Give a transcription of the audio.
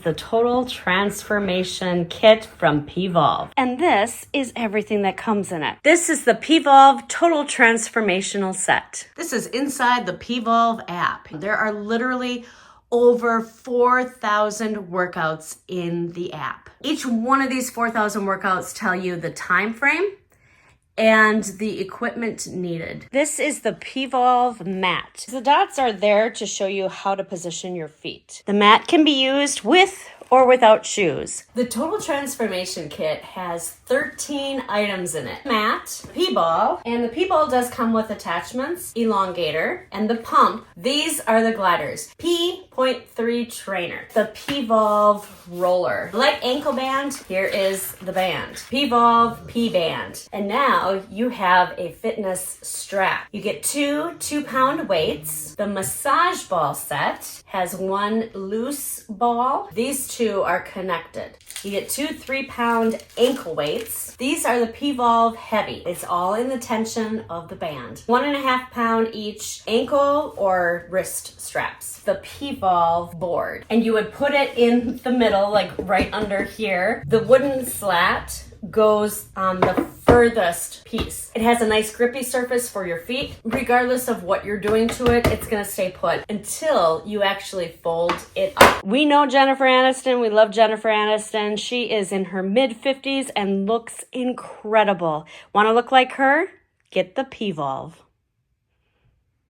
The Total Transformation Kit from PVolve. And this is everything that comes in it. This is the PVolve Total Transformational Set. This is inside the PVolve app. There are literally over 4,000 workouts in the app. Each one of these 4,000 workouts tell you the time frame and the equipment needed. This is the PVolve mat. The dots are there to show you how to position your feet. The mat can be used with or without shoes. The Total Transformation Kit has 13 items in it. Mat, P.Ball, and the P.Ball does come with attachments, elongator, and the pump. These are the gliders. P.3 Trainer, the PVolve roller. Like ankle band, here is the band. PVolve P.Band. And now you have a fitness strap. You get two 2-pound weights. The massage ball set has one loose ball. These two are connected. You get two 3-pound ankle weights. These are the PVolve Heavy. It's all in the tension of the band. 1.5 pound each ankle or wrist straps. The PVolve board. And you would put it in the middle, like right under here. The wooden slat goes on the furthest piece. It has a nice grippy surface for your feet. Regardless of what you're doing to it, it's gonna stay put until you actually fold it up. We know Jennifer Aniston. We love Jennifer Aniston. She is in her mid-50s and looks incredible. Want to look like her? Get the PVolve.